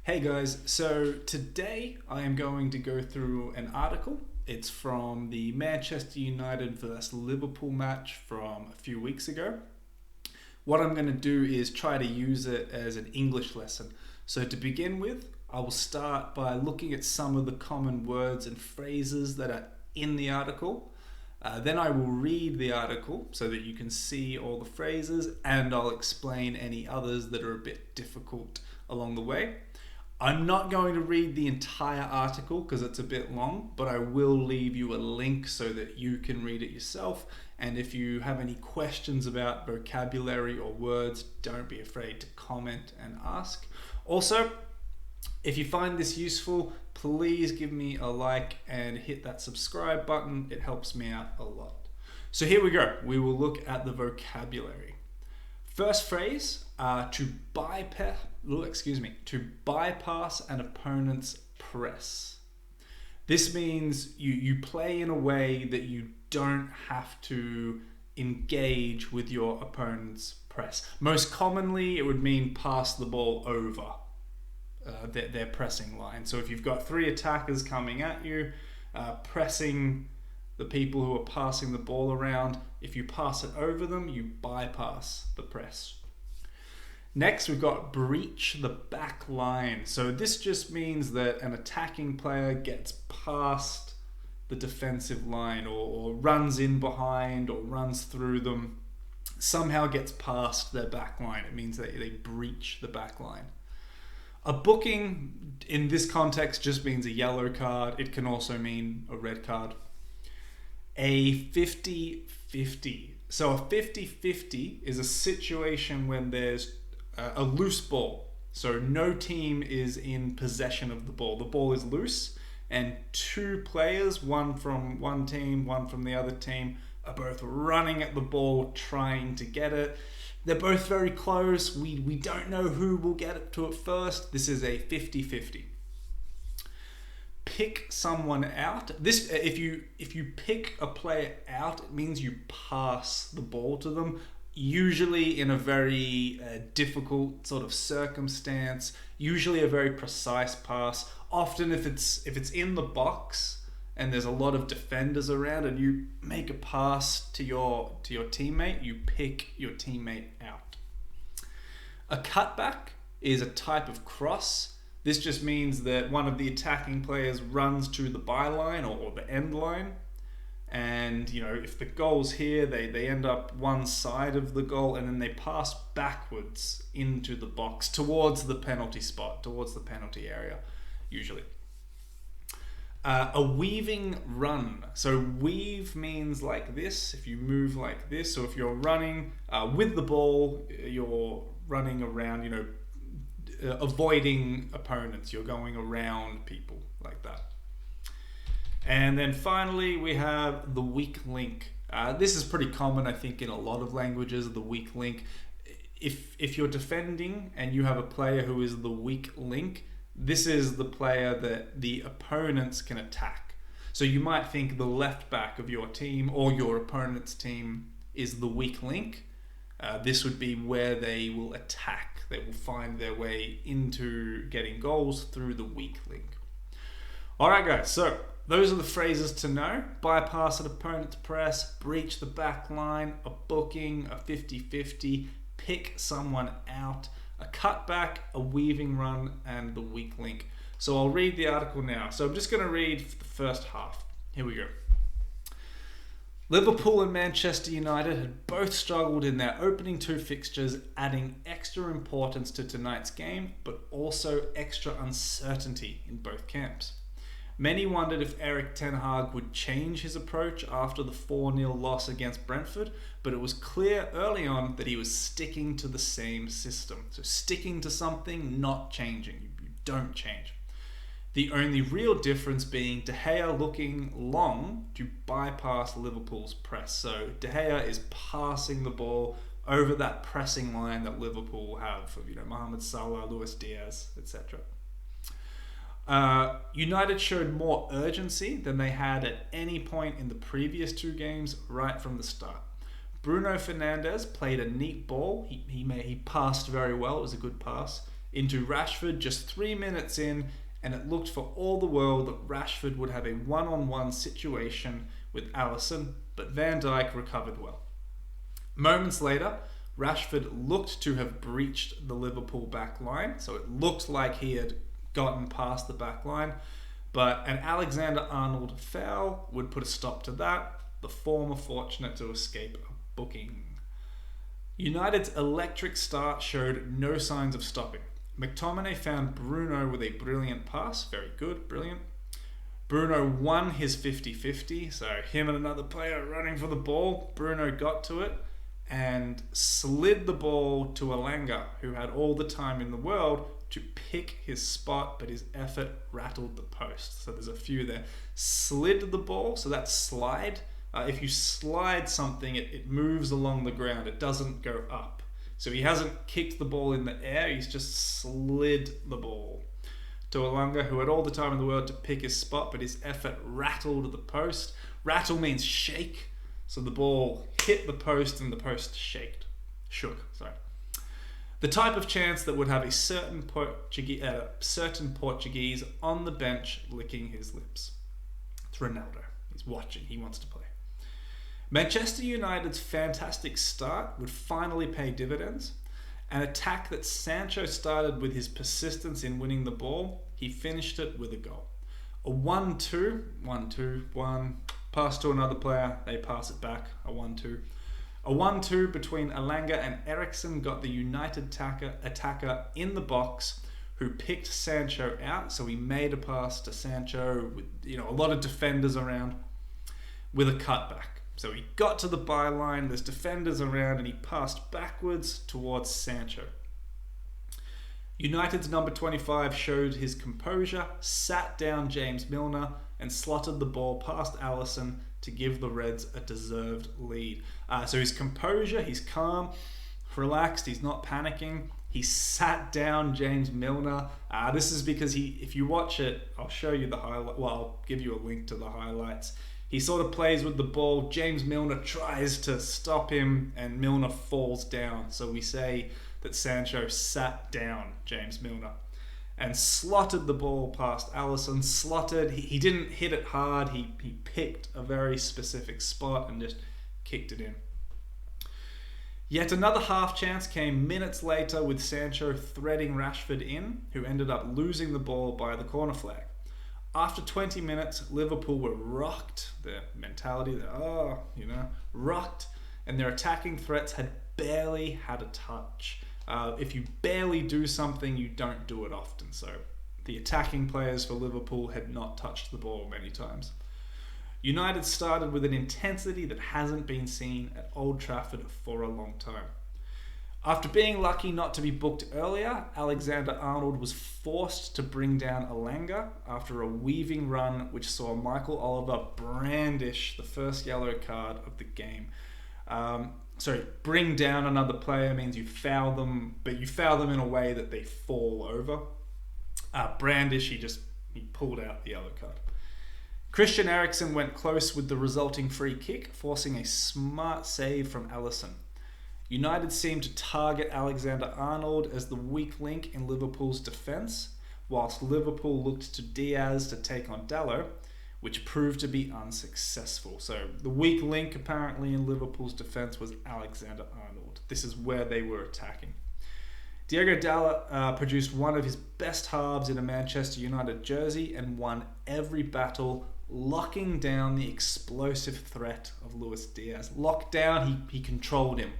Hey guys, so today I am going to go through an article. It's from the Manchester United versus Liverpool match from a few weeks ago. What I'm going to do is try to use it as an English lesson. So to begin with, I will start by looking at some of the common words and phrases that are in the article. Then I will read the article so that you can see all the phrases, and I'll explain any others that are a bit difficult along the way. I'm not going to read the entire article because it's a bit long, but I will leave you a link so that you can read it yourself. And if you have any questions about vocabulary or words, don't be afraid to comment and ask. Also, if you find this useful, please give me a like and hit that subscribe button. It helps me out a lot. So here we go. We will look at the vocabulary. First phrase, to bypass an opponent's press. This means you play in a way that you don't have to engage with your opponent's press. Most commonly, it would mean pass the ball over their pressing line. So if you've got three attackers coming at you, pressing the people who are passing the ball around, if you pass it over them, you bypass the press. Next, we've got breach the back line. So this just means that an attacking player gets past the defensive line or runs in behind or runs through them, somehow gets past their back line. It means that they breach the back line. A booking in this context just means a yellow card. It can also mean a red card. A 50-50. So a 50-50 is a situation when there's a loose ball. So no team is in possession of the ball. The ball is loose and two players, one from one team, one from the other team, are both running at the ball trying to get it. They're both very close. We don't know who will get it to it first. This is a 50-50. Pick someone out. This, if you pick a player out, it means you pass the ball to them, usually in a very difficult sort of circumstance, usually a very precise pass. Often if it's in the box and there's a lot of defenders around and you make a pass to your teammate, you pick your teammate out. A cutback is a type of cross. This just means that one of the attacking players runs to the byline or the end line. And, if the goal's here, they end up one side of the goal and then they pass backwards into the box towards the penalty spot, towards the penalty area, usually. A weaving run. So weave means like this, if you move like this. So if you're running with the ball, you're running around, avoiding opponents. You're going around people like that. And then finally, we have the weak link. This is pretty common, I think, in a lot of languages, the weak link. If you're defending and you have a player who is the weak link, this is the player that the opponents can attack. So you might think the left back of your team or your opponent's team is the weak link. This would be where they will attack. They will find their way into getting goals through the weak link. All right, guys, so those are the phrases to know. Bypass an opponent's press, breach the back line, a booking, a 50-50, pick someone out, a cutback, a weaving run, and the weak link. So I'll read the article now. So I'm just going to read the first half. Here we go. Liverpool and Manchester United had both struggled in their opening two fixtures, adding extra importance to tonight's game, but also extra uncertainty in both camps. Many wondered if Erik ten Hag would change his approach after the 4-0 loss against Brentford, but it was clear early on that he was sticking to the same system. So sticking to something, not changing. You don't change. The only real difference being De Gea looking long to bypass Liverpool's press. So De Gea is passing the ball over that pressing line that Liverpool have of Mohamed Salah, Luis Diaz, etc. United showed more urgency than they had at any point in the previous two games right from the start. Bruno Fernandes played a neat ball. He passed very well. It was a good pass. into Rashford just 3 minutes in, and it looked for all the world that Rashford would have a one-on-one situation with Alisson, but Van Dijk recovered well. Moments later, Rashford looked to have breached the Liverpool back line, so it looked like he had gotten past the back line, but an Alexander-Arnold foul would put a stop to that, the former fortunate to escape a booking. United's electric start showed no signs of stopping. McTominay found Bruno with a brilliant pass, very good, brilliant. Bruno won his 50-50, so him and another player running for the ball. Bruno got to it and slid the ball to Elanga, who had all the time in the world to pick his spot, but his effort rattled the post. So there's a few there. Slid the ball, so that's slide. If you slide something, it moves along the ground. It doesn't go up. So he hasn't kicked the ball in the air, he's just slid the ball to Elanga, who had all the time in the world to pick his spot, but his effort rattled the post. Rattle means shake. So the ball hit the post and the post shook. The type of chance that would have a certain Portuguese on the bench licking his lips. It's Ronaldo. He's watching. He wants to play. Manchester United's fantastic start would finally pay dividends. An attack that Sancho started with his persistence in winning the ball, he finished it with a goal. A 1-2, pass to another player, they pass it back, a 1-2. A 1-2 between Elanga and Eriksen got the United attacker in the box, who picked Sancho out, so he made a pass to Sancho with a lot of defenders around, with a cutback. So he got to the byline, there's defenders around, and he passed backwards towards Sancho. United's number 25 showed his composure, sat down James Milner, and slotted the ball past Alisson to give the Reds a deserved lead. So his composure, he's calm, relaxed, he's not panicking. He sat down James Milner. This is because if you watch it, I'll show you the highlight. Well, I'll give you a link to the highlights. He sort of plays with the ball. James Milner tries to stop him and Milner falls down. So we say that Sancho sat down James Milner and slotted the ball past Alisson. Slotted. He didn't hit it hard. He picked a very specific spot and just kicked it in. Yet another half chance came minutes later with Sancho threading Rashford in, who ended up losing the ball by the corner flag. After 20 minutes, Liverpool were rocked. Their mentality, rocked, and their attacking threats had barely had a touch. If you barely do something, you don't do it often. So the attacking players for Liverpool had not touched the ball many times. United started with an intensity that hasn't been seen at Old Trafford for a long time. After being lucky not to be booked earlier, Alexander-Arnold was forced to bring down Elanga after a weaving run which saw Michael Oliver brandish the first yellow card of the game. Bring down another player means you foul them, but you foul them in a way that they fall over. Brandish, he pulled out the yellow card. Christian Eriksen went close with the resulting free kick, forcing a smart save from Alisson. United seemed to target Alexander-Arnold as the weak link in Liverpool's defence, whilst Liverpool looked to Diaz to take on Dalot, which proved to be unsuccessful. So the weak link apparently in Liverpool's defence was Alexander-Arnold. This is where they were attacking. Diogo Dalot produced one of his best halves in a Manchester United jersey and won every battle, locking down the explosive threat of Luis Diaz. Locked down, he controlled him.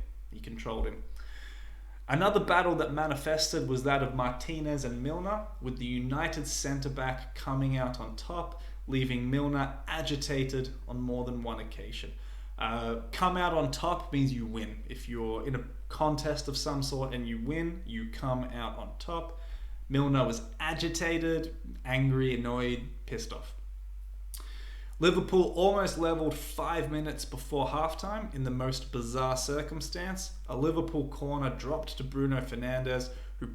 Another battle that manifested was that of Martinez and Milner, with the United centre-back coming out on top, leaving Milner agitated on more than one occasion. Come out on top means you win. If you're in a contest of some sort and you win, you come out on top. Milner was agitated, angry, annoyed, pissed off. Liverpool almost levelled 5 minutes before halftime in the most bizarre circumstance. A Liverpool corner dropped to Bruno Fernandes, who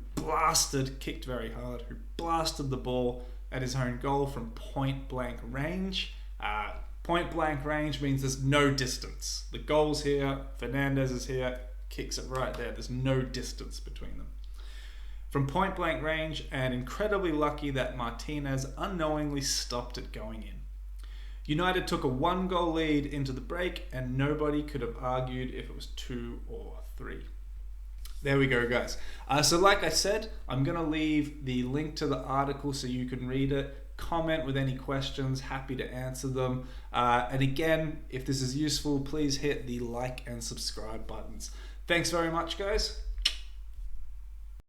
kicked very hard, who blasted the ball at his own goal from point-blank range. Point-blank range means there's no distance. The goal's here, Fernandes is here, kicks it right there. There's no distance between them. from point blank range, and incredibly lucky that Martinez unknowingly stopped it going in. United took a 1-goal lead into the break, and nobody could have argued if it was 2 or 3. There we go, guys. So like I said, I'm going to leave the link to the article so you can read it. Comment with any questions, happy to answer them. And again, if this is useful, please hit the like and subscribe buttons. Thanks very much, guys.